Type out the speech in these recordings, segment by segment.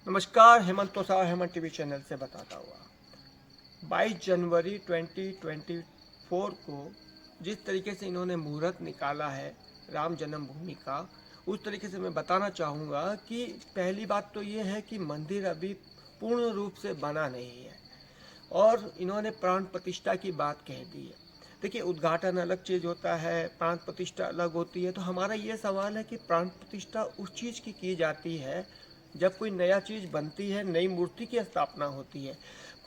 नमस्कार, हेमंत तोसा Hemant TV channel से बताता हुआ 22 जनवरी 2024 को जिस तरीके से इन्होंने मुहूर्त निकाला है राम जन्मभूमि का, उस तरीके से मैं बताना चाहूँगा कि पहली बात तो ये है कि मंदिर अभी पूर्ण रूप से बना नहीं है और इन्होंने प्राण प्रतिष्ठा की बात कह दी है। देखिए, उद्घाटन अलग चीज़ होता है, प्राण प्रतिष्ठा अलग होती है। तो हमारा ये सवाल है कि प्राण प्रतिष्ठा उस चीज़ की जाती है जब कोई नया चीज़ बनती है, नई मूर्ति की स्थापना होती है।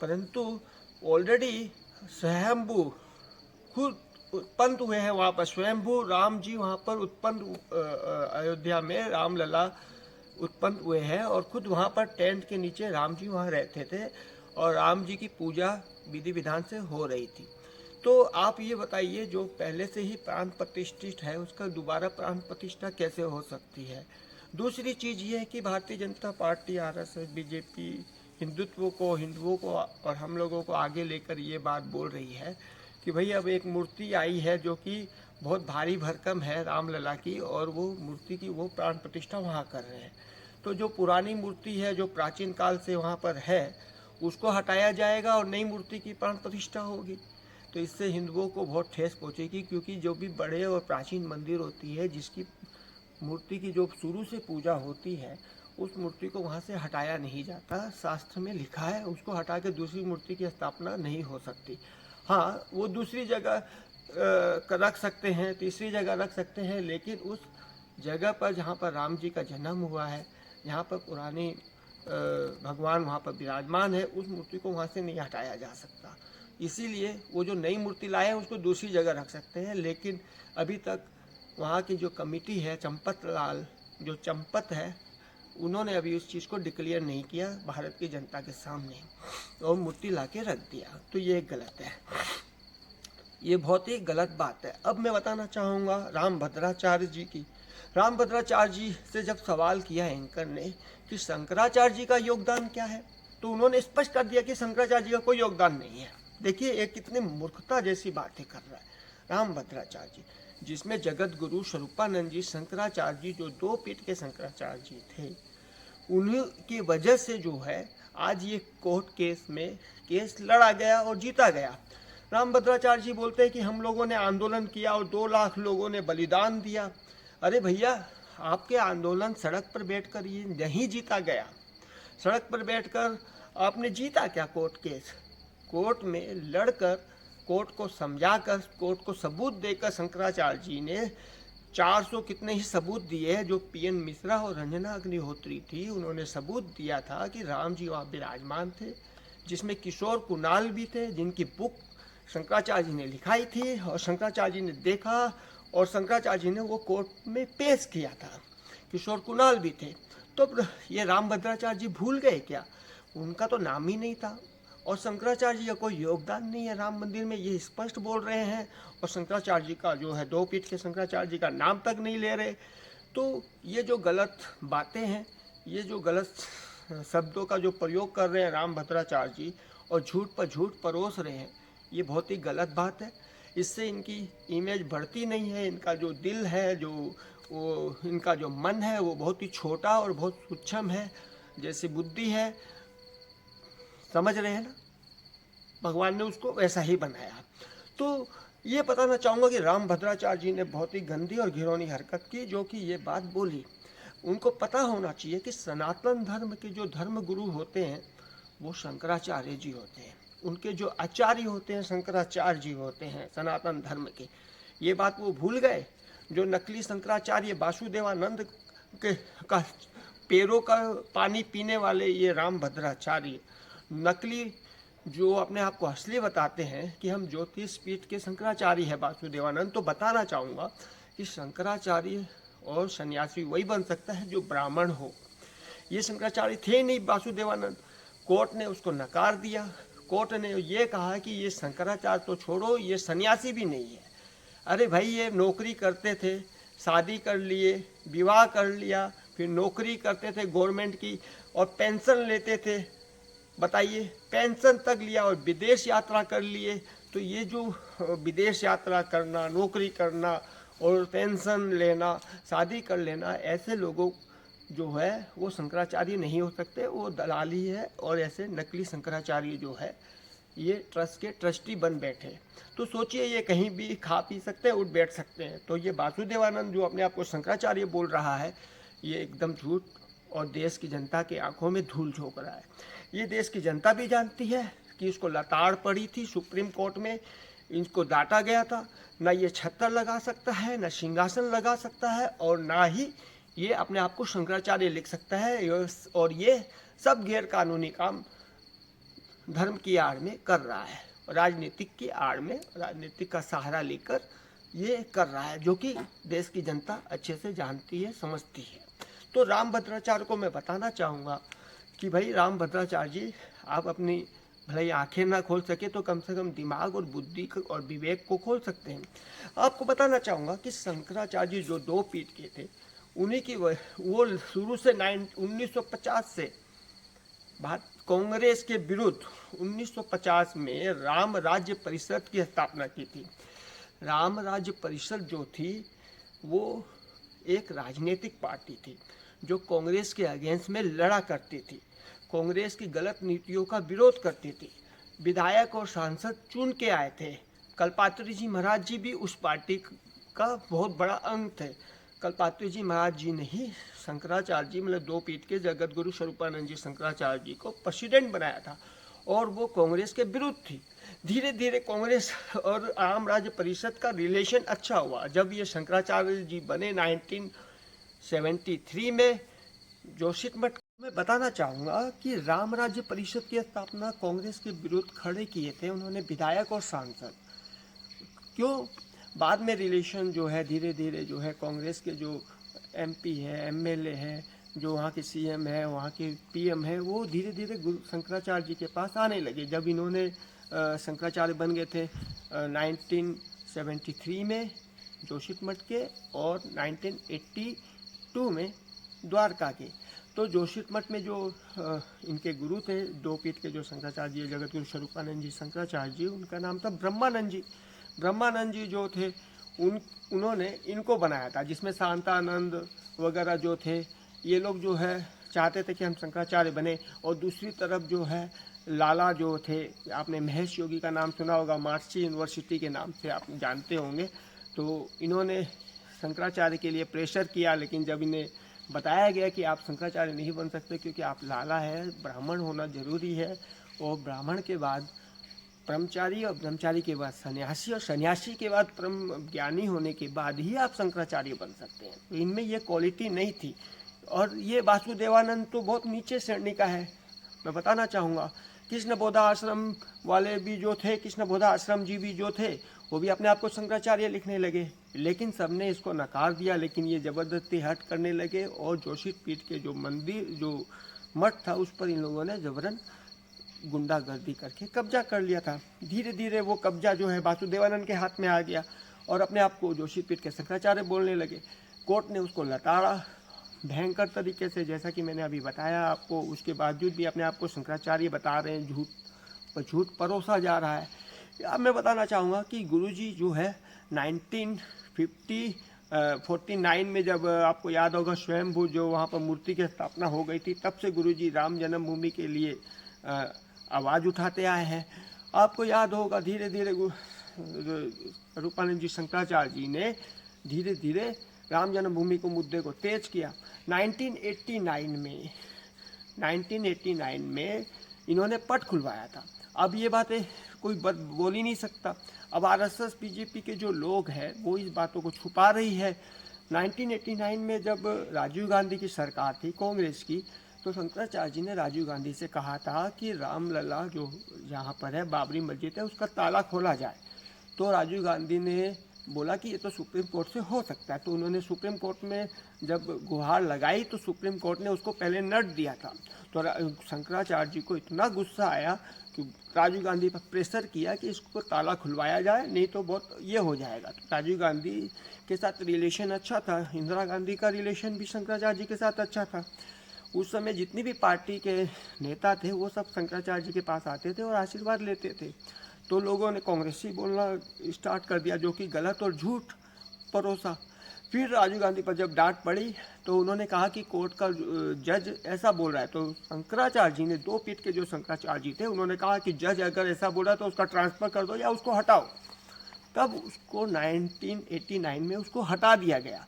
परंतु ऑलरेडी स्वयंभू खुद उत्पन्न हुए हैं वहाँ पर, स्वयंभू राम जी वहाँ पर उत्पन्न, अयोध्या में रामलला उत्पन्न हुए हैं और खुद वहाँ पर टेंट के नीचे राम जी वहाँ रहते थे और राम जी की पूजा विधि विधान से हो रही थी। तो आप ये बताइए, जो पहले से ही प्राण प्रतिष्ठित है उसका दोबारा प्राण प्रतिष्ठा कैसे हो सकती है? दूसरी चीज़ ये है कि Bharatiya Janata party, RSS, BJP हिंदुओं को और हम लोगों को आगे लेकर ये बात बोल रही है कि भाई अब एक मूर्ति आई है जो कि बहुत भारी भरकम है रामलला की, और वो मूर्ति की वो प्राण प्रतिष्ठा वहाँ कर रहे हैं। तो जो पुरानी मूर्ति है, जो प्राचीन काल से वहाँ पर है, उसको हटाया जाएगा और नई मूर्ति की प्राण प्रतिष्ठा होगी। तो इससे हिंदुओं को बहुत ठेस पहुँचेगी, क्योंकि जो भी बड़े और प्राचीन मंदिर होती है, जिसकी मूर्ति की जो शुरू से पूजा होती है, उस मूर्ति को वहाँ से हटाया नहीं जाता। शास्त्र में लिखा है उसको हटा के दूसरी मूर्ति की स्थापना नहीं हो सकती। हाँ, वो दूसरी जगह रख सकते हैं, तीसरी जगह रख सकते हैं, लेकिन उस जगह पर जहाँ पर राम जी का जन्म हुआ है, जहाँ पर पुरानी भगवान वहाँ पर विराजमान है, उस मूर्ति को वहाँ से नहीं हटाया जा सकता। इसीलिए वो जो नई मूर्ति लाए हैं उसको दूसरी जगह रख सकते हैं, लेकिन अभी तक वहाँ की जो कमेटी है, चंपत लाल जो चंपत है, उन्होंने अभी उस चीज़ को डिक्लेयर नहीं किया भारत की जनता के सामने और मूर्ति ला के रख दिया। तो ये गलत है, ये बहुत ही गलत बात है। अब मैं बताना चाहूँगा रामभद्राचार्य जी की। रामभद्राचार्य जी से जब सवाल किया एंकर ने कि शंकराचार्य जी का योगदान क्या है, तो उन्होंने स्पष्ट कर दिया कि शंकराचार्य जी का कोई योगदान नहीं है। देखिए, एक कितनी मूर्खता जैसी बातें कर रहा है रामभद्राचार्य जी, जिसमें जगत गुरु स्वरूपानंद जी शंकराचार्य जी, जो दो पीठ के शंकराचार्य जी थे, उन्हीं की वजह से जो है आज ये कोर्ट केस में केस लड़ा गया और जीता गया। रामभद्राचार्य जी बोलते हैं कि हम लोगों ने आंदोलन किया और 2 लाख लोगों ने बलिदान दिया। अरे भैया, आपके आंदोलन सड़क पर बैठकर ये नहीं जीता गया। सड़क पर बैठकर आपने जीता क्या कोर्ट केस? कोर्ट में लड़कर, कोर्ट को समझाकर, कोर्ट को सबूत देकर शंकराचार्य जी ने 400 कितने ही सबूत दिए हैं। जो पीएन मिश्रा और रंजना अग्निहोत्री थी, उन्होंने सबूत दिया था कि राम जी वहाँ विराजमान थे, जिसमें किशोर कुणाल भी थे, जिनकी बुक शंकराचार्य जी ने लिखाई थी और शंकराचार्य जी ने देखा और शंकराचार्य जी ने वो कोर्ट में पेश किया था। किशोर कुणाल भी थे। तो ये रामभद्राचार्य जी भूल गए क्या? उनका तो नाम ही नहीं था और शंकराचार्य जी का कोई योगदान नहीं है राम मंदिर में, ये स्पष्ट बोल रहे हैं। और शंकराचार्य जी का जो है, दो पीठ के शंकराचार्य जी का नाम तक नहीं ले रहे। तो ये जो गलत बातें हैं, ये जो गलत शब्दों का जो प्रयोग कर रहे हैं रामभद्राचार्य जी और झूठ पर झूठ परोस रहे हैं, ये बहुत ही गलत बात है। इससे इनकी इमेज बढ़ती नहीं है। इनका जो दिल है, जो वो इनका जो मन है, वो बहुत ही छोटा और बहुत सूक्ष्म है। जैसी बुद्धि है, समझ रहे हैं ना, भगवान ने उसको वैसा ही बनाया। तो ये बताना चाहूँगा कि रामभद्राचार्य जी ने बहुत ही गंदी और घिनौनी हरकत की, जो कि ये बात बोली। उनको पता होना चाहिए कि सनातन धर्म के जो धर्म गुरु होते हैं वो शंकराचार्य जी होते हैं। उनके जो आचार्य होते हैं शंकराचार्य जी होते हैं सनातन धर्म के। ये बात वो भूल गए। जो नकली शंकराचार्य वासुदेवानंद के का पैरों का पानी पीने वाले ये रामभद्राचार्य, नकली जो अपने आप को असली बताते हैं कि हम ज्योतिष पीठ के शंकराचार्य है वासुदेवानंद, तो बताना चाहूँगा कि शंकराचार्य और सन्यासी वही बन सकता है जो ब्राह्मण हो। ये शंकराचार्य थे नहीं वासुदेवानंद। कोर्ट ने उसको नकार दिया। कोर्ट ने ये कहा कि ये शंकराचार्य तो छोड़ो, ये सन्यासी भी नहीं है। अरे भाई, ये नौकरी करते थे, शादी कर लिए, विवाह कर लिया, फिर नौकरी करते थे गवर्नमेंट की और पेंशन लेते थे। बताइए, पेंशन तक लिया और विदेश यात्रा कर लिए। तो ये जो विदेश यात्रा करना, नौकरी करना और पेंशन लेना, शादी कर लेना, ऐसे लोगों जो है वो शंकराचार्य नहीं हो सकते, वो दलाल ही है और ऐसे नकली शंकराचार्य जो है ये ट्रस्ट के ट्रस्टी बन बैठे। तो सोचिए ये कहीं भी खा पी सकते हैं, उठ बैठ सकते हैं। तो ये वासुदेवानंद जो अपने आप को शंकराचार्य बोल रहा है ये एकदम झूठ और देश की जनता की आंखों में धूल झोंक रहा है। ये देश की जनता भी जानती है कि इसको लताड़ पड़ी थी सुप्रीम कोर्ट में, इनको डांटा गया था। ना ये छत्तर लगा सकता है, ना सिंहासन लगा सकता है और ना ही ये अपने आप को शंकराचार्य लिख सकता है। और ये सब गैर कानूनी काम धर्म की आड़ में कर रहा है, राजनीतिक की आड़ में, राजनीतिक का सहारा लेकर ये कर रहा है, जो कि देश की जनता अच्छे से जानती है, समझती है। तो रामभद्राचार्य को मैं बताना चाहूँगा कि भाई रामभद्राचार्य जी, आप अपनी भले आंखें ना खोल सके तो कम से कम दिमाग और बुद्धि और विवेक को खोल सकते हैं। आपको बताना चाहूँगा कि शंकराचार्य जी जो 2 पीठ के थे, उन्हीं की वो शुरू से 1950 से कांग्रेस के विरुद्ध 1950 में राम राज्य परिषद की स्थापना की थी। राम राज्य परिषद जो थी वो एक राजनीतिक पार्टी थी जो कांग्रेस के अगेंस्ट में लड़ा करती थी, कांग्रेस की गलत नीतियों का विरोध करती थी। विधायक और सांसद चुन के आए थे। कल्पात्री जी महाराज जी भी उस पार्टी का बहुत बड़ा अंग थे। कल्पात्री जी महाराज जी ने ही शंकराचार्य जी मतलब 2 पीठ के जगत गुरु स्वरूपानंद जी शंकराचार्य जी को प्रेसिडेंट बनाया था और वो कांग्रेस के विरुद्ध थी। धीरे धीरे कांग्रेस और राम राज्य परिषद का रिलेशन अच्छा हुआ। जब ये शंकराचार्य जी बने 1973 में जोशीमठ मैं बताना चाहूँगा कि राम राज्य परिषद की स्थापना कांग्रेस के विरुद्ध खड़े किए थे उन्होंने विधायक और सांसद। क्यों? बाद में रिलेशन जो है धीरे धीरे जो है कांग्रेस के जो एमपी है, एमएलए है, जो वहाँ के सीएम है, वहाँ के पीएम है, वो धीरे धीरे गुरु शंकराचार्य जी के पास आने लगे। जब इन्होंने शंकराचार्य बन गए थे 1973 में जोशीमठ के और 1982 में द्वारका के। तो जोशीमठ में जो इनके गुरु थे 2 पीठ के जो शंकराचार्य जी जगत गुरु स्वरूपानंद जी शंकराचार्य जी, उनका नाम था ब्रह्मानंद जी। ब्रह्मानंद जी जो थे उन्होंने इनको बनाया था, जिसमें शांतानंद वगैरह जो थे ये लोग जो है चाहते थे कि हम शंकराचार्य बने। और दूसरी तरफ जो है लाला जो थे, आपने महेश योगी का नाम सुना होगा, महर्षि यूनिवर्सिटी के नाम से आप जानते होंगे। तो इन्होंने शंकराचार्य के लिए प्रेशर किया, लेकिन जब इन्हें बताया गया कि आप शंकराचार्य नहीं बन सकते क्योंकि आप लाला है, ब्राह्मण होना जरूरी है, और ब्राह्मण के बाद ब्रह्मचारी और ब्रह्मचारी के बाद सन्यासी और सन्यासी के बाद परम ज्ञानी होने के बाद ही आप शंकराचार्य बन सकते हैं। तो इनमें ये क्वालिटी नहीं थी। और ये वासुदेवानंद तो बहुत नीचे श्रेणी का है। मैं बताना चाहूँगा कृष्ण बोधा आश्रम वाले भी जो थे, कृष्ण बोधा आश्रम जी भी जो थे, वो भी अपने आप को शंकराचार्य लिखने लगे, लेकिन सबने इसको नकार दिया। लेकिन ये ज़बरदस्ती हट करने लगे और जोशीमठ के जो मंदिर जो मठ था उस पर इन लोगों ने जबरन गुंडागर्दी करके कब्जा कर लिया था। धीरे धीरे वो कब्जा जो है वासुदेवानंद के हाथ में आ गया और अपने आप को जोशीमठ के शंकराचार्य बोलने लगे। कोर्ट ने उसको लताड़ा भयंकर तरीके से, जैसा कि मैंने अभी बताया आपको। उसके बावजूद भी अपने आप को शंकराचार्य बता रहे हैं, झूठ परोसा जा रहा है। अब मैं बताना चाहूँगा कि गुरुजी जो है 1949 में जब आपको याद होगा स्वयंभू जो वहाँ पर मूर्ति की स्थापना हो गई थी, तब से गुरुजी राम जन्मभूमि के लिए आवाज़ उठाते आए हैं। आपको याद होगा धीरे धीरे रूपानंद जी शंकराचार्य जी ने धीरे धीरे राम जन्मभूमि को मुद्दे को तेज किया। 1989 में इन्होंने पट खुलवाया था। अब ये बातें कोई बोल ही नहीं सकता। अब आरएसएस बीजेपी के जो लोग हैं वो इस बातों को छुपा रही है। 1989 में जब राजीव गांधी की सरकार थी कांग्रेस की, तो शंकराचार्य जी ने राजीव गांधी से कहा था कि रामलला जो यहाँ पर है बाबरी मस्जिद है उसका ताला खोला जाए। तो राजीव गांधी ने बोला कि ये तो सुप्रीम कोर्ट से हो सकता है। तो उन्होंने सुप्रीम कोर्ट में जब गुहार लगाई तो सुप्रीम कोर्ट ने उसको पहले नट दिया था। तो शंकराचार्य जी को इतना गुस्सा आया कि राजीव गांधी पर प्रेशर किया कि इसको ताला खुलवाया जाए, नहीं तो बहुत ये हो जाएगा। तो राजीव गांधी के साथ रिलेशन अच्छा था, इंदिरा गांधी का रिलेशन भी शंकराचार्य जी के साथ अच्छा था। उस समय जितनी भी पार्टी के नेता थे वो सब शंकराचार्य जी के पास आते थे और आशीर्वाद लेते थे। तो लोगों ने कांग्रेसी बोलना स्टार्ट कर दिया, जो कि गलत और झूठ परोसा। फिर राजीव गांधी पर जब डांट पड़ी तो उन्होंने कहा कि कोर्ट का जज ऐसा बोल रहा है, तो शंकराचार्य जी ने, 2 पीठ के जो शंकराचार्य जी थे, उन्होंने कहा कि जज अगर ऐसा बोल रहा है तो उसका ट्रांसफ़र कर दो या उसको हटाओ। तब उसको 1989 में उसको हटा दिया गया।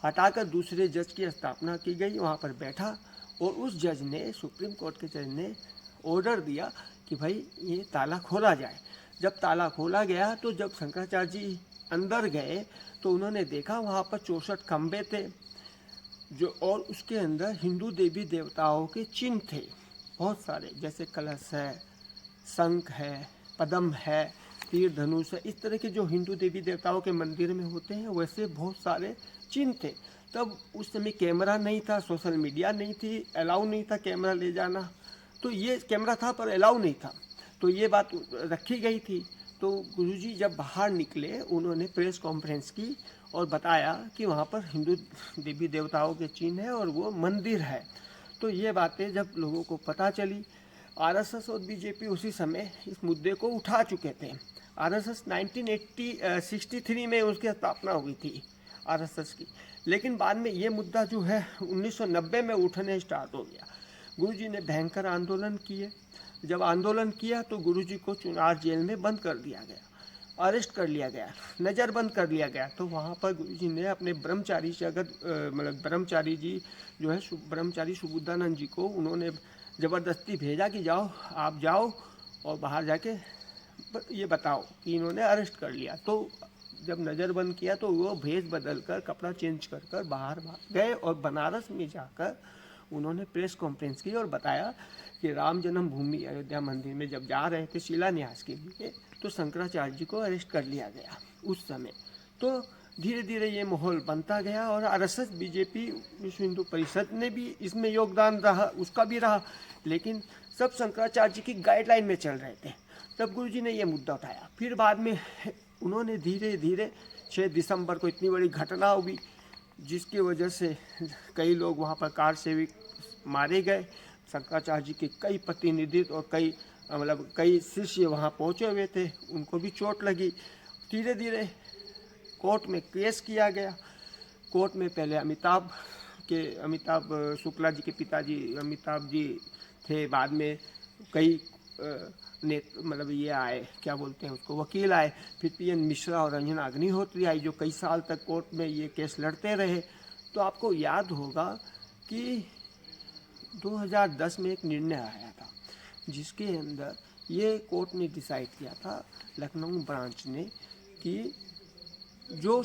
हटाकर दूसरे जज की स्थापना की गई, वहाँ पर बैठा और उस जज ने, सुप्रीम कोर्ट के जज ने ऑर्डर दिया कि भाई ये ताला खोला जाए। जब ताला खोला गया तो जब शंकराचार्य जी अंदर गए तो उन्होंने देखा वहाँ पर 64 खंबे थे जो, और उसके अंदर हिंदू देवी देवताओं के चिन्ह थे बहुत सारे, जैसे कलश है, शंख है, पद्म है, तीर धनुष है, इस तरह के जो हिंदू देवी देवताओं के मंदिर में होते हैं वैसे बहुत सारे चिन्ह थे। तब उस समय कैमरा नहीं था, सोशल मीडिया नहीं थी, अलाउ नहीं था कैमरा ले जाना, तो ये कैमरा था पर अलाउ नहीं था, तो ये बात रखी गई थी। तो गुरुजी जब बाहर निकले उन्होंने प्रेस कॉन्फ्रेंस की और बताया कि वहाँ पर हिंदू देवी देवताओं के चिन्ह है और वो मंदिर है। तो ये बातें जब लोगों को पता चली, आरएसएस और बीजेपी उसी समय इस मुद्दे को उठा चुके थे। आरएसएस 1963 में उसकी स्थापना हुई थी आरएसएस की, लेकिन बाद में ये मुद्दा जो है 1990 में उठने स्टार्ट हो गया। गुरुजी ने भयंकर आंदोलन किए। जब आंदोलन किया तो गुरुजी को चुनार जेल में बंद कर दिया गया, अरेस्ट कर लिया गया, नज़रबंद कर लिया गया। तो वहाँ पर गुरुजी ने अपने ब्रह्मचारी जगत मतलब ब्रह्मचारी जी जो है, ब्रह्मचारी सुबुद्धानंद जी को उन्होंने ज़बरदस्ती भेजा कि जाओ, आप जाओ और बाहर जाके ये बताओ कि इन्होंने अरेस्ट कर लिया। तो जब नज़रबंद किया तो वो भेष बदल कर, कपड़ा चेंज कर कर बाहर गए और बनारस में जाकर उन्होंने प्रेस कॉन्फ्रेंस की और बताया कि राम जन्मभूमि अयोध्या मंदिर में जब जा रहे थे शिलान्यास के लिए तो शंकराचार्य जी को अरेस्ट कर लिया गया उस समय। तो धीरे धीरे ये माहौल बनता गया और आरएसएस, बीजेपी, विश्व हिंदू परिषद ने भी इसमें योगदान रहा, उसका भी रहा, लेकिन सब शंकराचार्य जी की गाइडलाइन में चल रहे थे। तब गुरुजी ने ये मुद्दा उठाया। फिर बाद में उन्होंने धीरे धीरे 6 दिसंबर को इतनी बड़ी घटना हुई जिसकी वजह से कई लोग वहाँ पर कार सेवक मारे गए। शंकराचार्य जी के कई प्रतिनिधि और कई शिष्य वहाँ पहुँचे हुए थे, उनको भी चोट लगी। धीरे धीरे कोर्ट में केस किया गया। कोर्ट में पहले अमिताभ शुक्ला जी के पिताजी अमिताभ जी थे, बाद में कई ये आए, क्या बोलते हैं उसको, वकील आए, फिर पीएन मिश्रा और रंजना अग्निहोत्री आई जो कई साल तक कोर्ट में ये केस लड़ते रहे। तो आपको याद होगा कि 2010 में एक निर्णय आया था जिसके अंदर ये कोर्ट ने डिसाइड किया था, लखनऊ ब्रांच ने, कि जो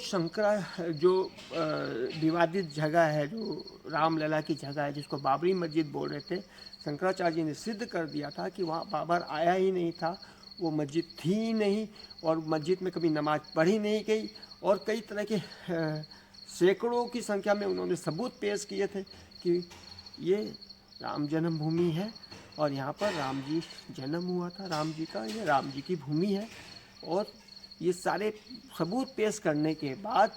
विवादित जगह है, जो रामलला की जगह है जिसको बाबरी मस्जिद बोल रहे थे, शंकराचार्य जी ने सिद्ध कर दिया था कि वहाँ बाबर आया ही नहीं था, वो मस्जिद थी ही नहीं और मस्जिद में कभी नमाज पढ़ी नहीं गई। और कई तरह के सैकड़ों की संख्या में उन्होंने सबूत पेश किए थे कि ये राम जन्मभूमि है और यहाँ पर राम जी जन्म हुआ था, राम जी का, ये राम जी की भूमि है। और ये सारे सबूत पेश करने के बाद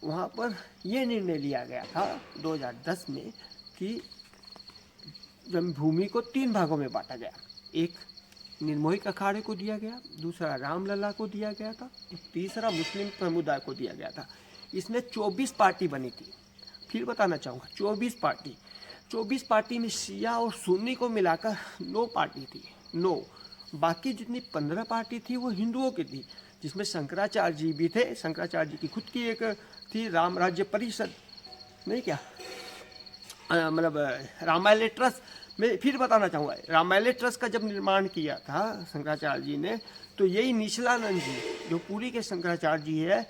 वहाँ पर ये निर्णय लिया गया था 2010 में कि जन्मभूमि को 3 भागों में बांटा गया। एक निर्मोही अखाड़े को दिया गया, दूसरा रामलला को दिया गया था, तीसरा मुस्लिम समुदाय को दिया गया था। इसमें 24 पार्टी बनी थी। फिर बताना चाहूँगा 24 पार्टी में शिया और सुन्नी को मिलाकर 9 पार्टी थी, 9। बाकी जितनी 15 पार्टी थी वो हिंदुओं की थी, जिसमें शंकराचार्य जी भी थे। शंकराचार्य जी की खुद की एक थी राम राज्य परिषद, नहीं क्या, रामालय ट्रस्ट। मैं फिर बताना चाहूँगा, रामालय ट्रस्ट का जब निर्माण किया था शंकराचार्य जी ने, तो यही निचलानंद जी जो पूरी के शंकराचार्य जी है,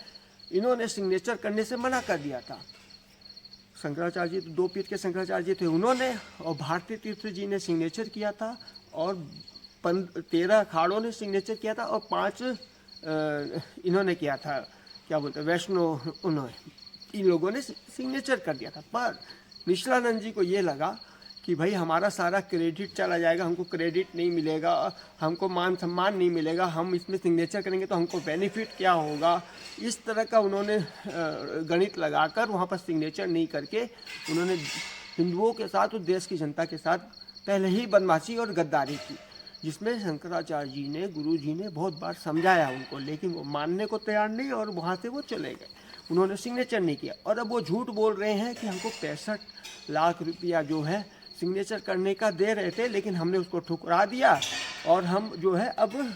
इन्होंने सिग्नेचर करने से मना कर दिया था। शंकराचार्य जी तो 2 पीठ के शंकराचार्य जी थे, उन्होंने, और भारती तीर्थ जी ने सिग्नेचर किया था, और 13 अखाड़ों ने सिग्नेचर किया था, और 5 इन्होंने किया था, क्या बोलते हैं, वैष्णव, उन्होंने, इन लोगों ने सिग्नेचर कर दिया था। पर निचलानंद जी को ये लगा कि भाई हमारा सारा क्रेडिट चला जाएगा, हमको क्रेडिट नहीं मिलेगा, हमको मान सम्मान नहीं मिलेगा, हम इसमें सिग्नेचर करेंगे तो हमको बेनिफिट क्या होगा। इस तरह का उन्होंने गणित लगाकर वहाँ पर सिग्नेचर नहीं करके उन्होंने हिंदुओं के साथ और देश की जनता के साथ पहले ही बदमाशी और गद्दारी की। जिसमें शंकराचार्य जी ने, गुरु जी ने बहुत बार समझाया उनको, लेकिन वो मानने को तैयार नहीं और वहाँ से वो चले गए। उन्होंने सिग्नेचर नहीं किया और अब वो झूठ बोल रहे हैं कि हमको 65 लाख रुपया जो है सिग्नेचर करने का दे रहे थे, लेकिन हमने उसको ठुकरा दिया और हम जो है अब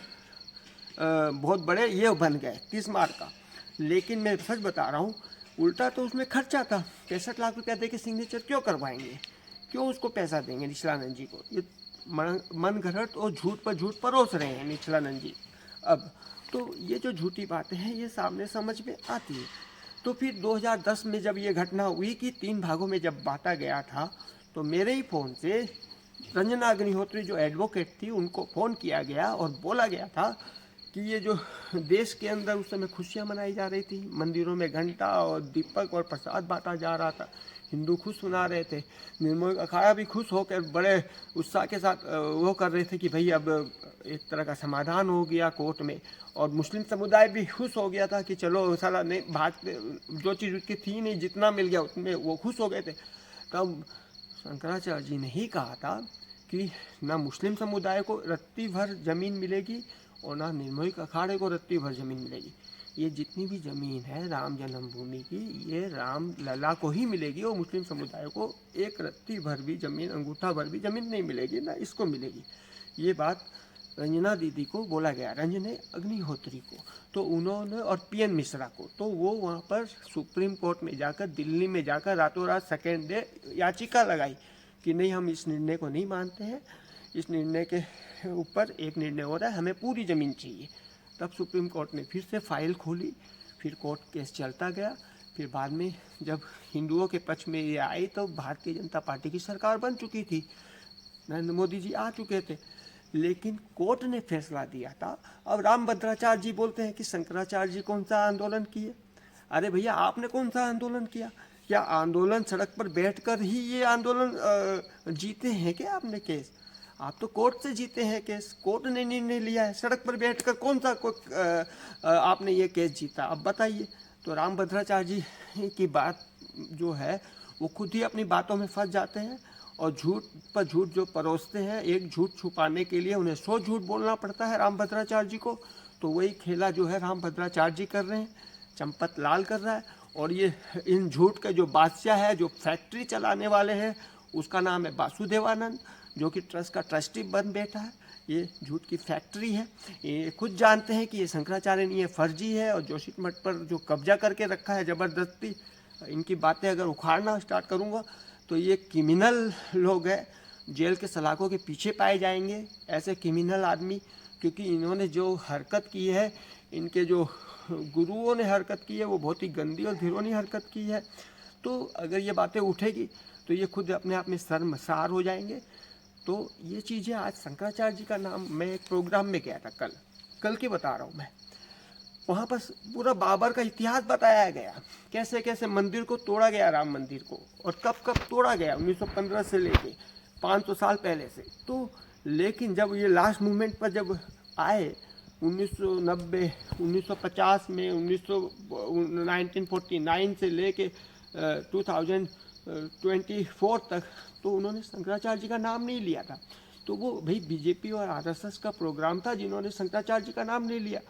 बहुत बड़े ये बन गए 30 मार का। लेकिन मैं सच बता रहा हूँ, उल्टा तो उसमें खर्चा था। 65 लाख रुपया दे के सिग्नेचर क्यों करवाएंगे, क्यों उसको पैसा देंगे निचलानंद जी को। ये मन घड़त और झूठ पर झूठ परोस रहे हैं निचलानंद जी। अब तो ये जो झूठी बातें हैं ये सामने समझ में आती है। तो फिर 2010 में जब ये घटना हुई कि 3 भागों में जब बांटा गया था, तो मेरे ही फ़ोन से रंजना अग्निहोत्री जो एडवोकेट थी उनको फ़ोन किया गया और बोला गया था कि ये जो देश के अंदर उस समय खुशियाँ मनाई जा रही थी, मंदिरों में घंटा और दीपक और प्रसाद बांटा जा रहा था, हिंदू खुश मना रहे थे, निर्मोही अखाड़ा भी खुश होकर बड़े उत्साह के साथ वो कर रहे थे कि भाई अब एक तरह का समाधान हो गया कोर्ट में। और मुस्लिम समुदाय भी खुश हो गया था कि चलो साला नहीं भाग, जो चीज़ उसकी थी नहीं, जितना मिल गया उसमें वो खुश हो गए थे। तब शंकराचार्य जी ने ही कहा था कि ना मुस्लिम समुदाय को रत्ती भर ज़मीन मिलेगी और ना निर्मोही अखाड़े को रत्ती भर ज़मीन मिलेगी। ये जितनी भी ज़मीन है राम जन्मभूमि की, ये राम लला को ही मिलेगी और मुस्लिम समुदाय को एक रत्ती भर भी ज़मीन, अंगूठा भर भी ज़मीन नहीं मिलेगी, ना इसको मिलेगी। ये बात रंजना दीदी को बोला गया, रंजने अग्निहोत्री को, तो उन्होंने, और पीएन मिश्रा को, तो वो वहाँ पर सुप्रीम कोर्ट में जाकर, दिल्ली में जाकर रातों रात सेकेंड डे याचिका लगाई कि नहीं, हम इस निर्णय को नहीं मानते हैं, इस निर्णय के ऊपर एक निर्णय हो रहा है, हमें पूरी ज़मीन चाहिए। तब सुप्रीम कोर्ट ने फिर से फाइल खोली, फिर कोर्ट केस चलता गया। फिर बाद में जब हिंदुओं के पक्ष में ये आई तो भारतीय जनता पार्टी की सरकार बन चुकी थी, नरेंद्र मोदी जी आ चुके थे, लेकिन कोर्ट ने फैसला दिया था। अब रामभद्राचार्य जी बोलते हैं कि शंकराचार्य जी कौन सा आंदोलन किए। अरे भैया, आपने कौन सा आंदोलन किया? क्या आंदोलन सड़क पर बैठकर ही ये आंदोलन जीते हैं क्या आपने केस? आप तो कोर्ट से जीते हैं केस, कोर्ट ने निर्णय लिया है। सड़क पर बैठकर कौन सा आपने ये केस जीता? अब बताइए। तो रामभद्राचार्य जी की बात जो है वो खुद ही अपनी बातों में फंस जाते हैं और झूठ पर झूठ जो परोसते हैं, एक झूठ छुपाने के लिए उन्हें 100 झूठ बोलना पड़ता है रामभद्राचार्य जी को। तो वही खेला जो है रामभद्राचार्य जी कर रहे हैं, चंपत लाल कर रहा है। और ये इन झूठ के जो बादशाह है, जो फैक्ट्री चलाने वाले हैं, उसका नाम है वासुदेवानंद, जो कि ट्रस्ट का ट्रस्टी बन बैठा है। ये झूठ की फैक्ट्री है। ये खुद जानते हैं कि ये शंकराचार्य नहीं है, फर्जी है। और जोशीमठ मठ पर जो कब्जा करके रखा है ज़बरदस्ती, इनकी बातें अगर उखाड़ना स्टार्ट करूँगा तो ये क्रिमिनल लोग हैं, जेल के सलाखों के पीछे पाए जाएंगे ऐसे क्रिमिनल आदमी, क्योंकि इन्होंने जो हरकत की है, इनके जो गुरुओं ने हरकत की है, वो बहुत ही गंदी और घिनौनी हरकत की है। तो अगर ये बातें उठेगी तो ये खुद अपने आप में शर्मसार हो जाएंगे। तो ये चीज़ें आज शंकराचार्य जी का नाम, मैं एक प्रोग्राम में गया था कल की बता रहा हूँ मैं, वहाँ पर पूरा बाबर का इतिहास बताया गया, कैसे कैसे मंदिर को तोड़ा गया, राम मंदिर को, और कब कब तोड़ा गया, 1915 से लेके 500 साल पहले से। तो लेकिन जब ये लास्ट मूवमेंट पर जब आए 1990, 1950 में, 1949 से लेके 2024 तक, तो उन्होंने शंकराचार्य जी का नाम नहीं लिया था। तो वो भाई बीजेपी और आरएसएस का प्रोग्राम था जिन्होंने शंकराचार्य जी का नाम नहीं लिया।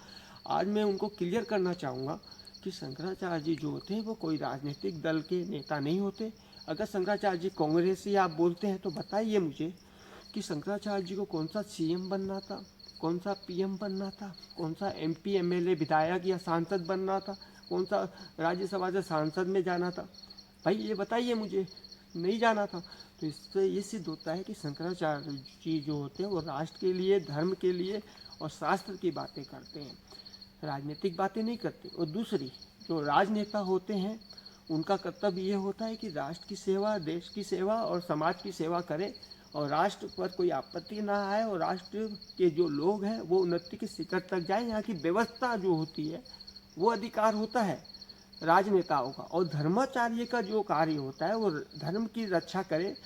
आज मैं उनको क्लियर करना चाहूँगा कि शंकराचार्य जी जो होते हैं वो कोई राजनीतिक दल के नेता नहीं होते। अगर शंकराचार्य जी कांग्रेसी आप बोलते हैं तो बताइए मुझे कि शंकराचार्य जी को कौन सा सीएम बनना था, कौन सा पीएम बनना था, कौन सा एमपी एमएलए विधायक या सांसद बनना था, कौन सा राज्यसभा से सांसद में जाना था? भाई ये बताइए मुझे, नहीं जाना था। तो इससे ये सिद्ध होता है कि शंकराचार्य जी जो होते हैं वो राष्ट्र के लिए, धर्म के लिए और शास्त्र की बातें करते हैं, राजनीतिक बातें नहीं करते। और दूसरी, जो राजनेता होते हैं उनका कर्तव्य ये होता है कि राष्ट्र की सेवा, देश की सेवा और समाज की सेवा करें और राष्ट्र पर कोई आपत्ति ना आए और राष्ट्र के जो लोग हैं वो उन्नति की शिखर तक जाएं। यहाँ की व्यवस्था जो होती है वो अधिकार होता है राजनेताओं का। और धर्माचार्य का जो कार्य होता है वो धर्म की रक्षा करे,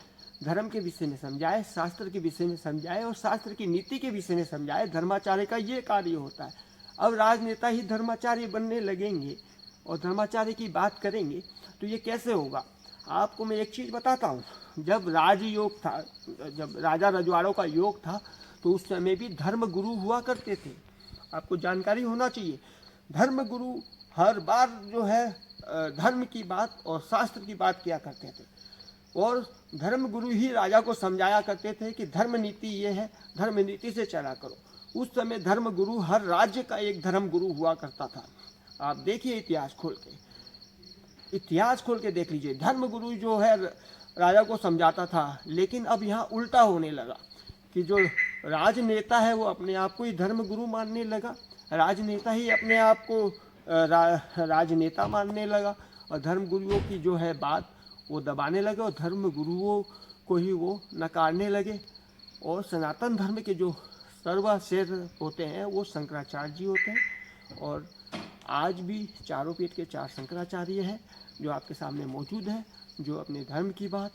धर्म के विषय में समझाए, शास्त्र के विषय में समझाए और शास्त्र की नीति के विषय में समझाए। धर्माचार्य का ये कार्य होता है। अब राजनेता ही धर्माचार्य बनने लगेंगे और धर्माचार्य की बात करेंगे तो ये कैसे होगा? आपको मैं एक चीज़ बताता हूँ। जब राजयोग था, जब राजा रजवाड़ों का योग था, तो उस समय भी धर्म गुरु हुआ करते थे। आपको जानकारी होना चाहिए, धर्म गुरु हर बार जो है धर्म की बात और शास्त्र की बात किया करते थे, और धर्म गुरु ही राजा को समझाया करते थे कि धर्म नीति ये है, धर्म नीति से चला करो। उस समय धर्म गुरु हर राज्य का एक धर्म गुरु हुआ करता था। आप देखिए इतिहास खोल के देख लीजिए, धर्म गुरु जो है राजा को समझाता था। लेकिन अब यहाँ उल्टा होने लगा कि जो राजनेता है वो अपने आप को ही धर्म गुरु मानने लगा, राजनेता ही अपने आप को राजनेता मानने लगा, और धर्म गुरुओं की जो है बात वो दबाने लगे, और धर्म गुरुओं को ही वो नकारने लगे। और सनातन धर्म के जो सर्वश्रेष्ठ होते हैं वो शंकराचार्य जी होते हैं, और आज भी चारों पीठ के 4 शंकराचार्य हैं जो आपके सामने मौजूद हैं, जो अपने धर्म की बात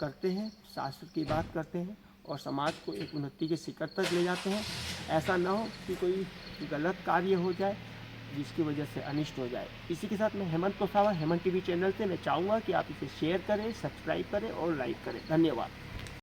करते हैं, शास्त्र की बात करते हैं, और समाज को एक उन्नति के शिखर तक ले जाते हैं। ऐसा ना हो कि कोई गलत कार्य हो जाए जिसकी वजह से अनिष्ट हो जाए। इसी के साथ मैं हेमंत कोसावा, हेमंत टीवी चैनल से मैं चाहूँगा कि आप इसे शेयर करें, सब्सक्राइब करें और लाइक करें। धन्यवाद।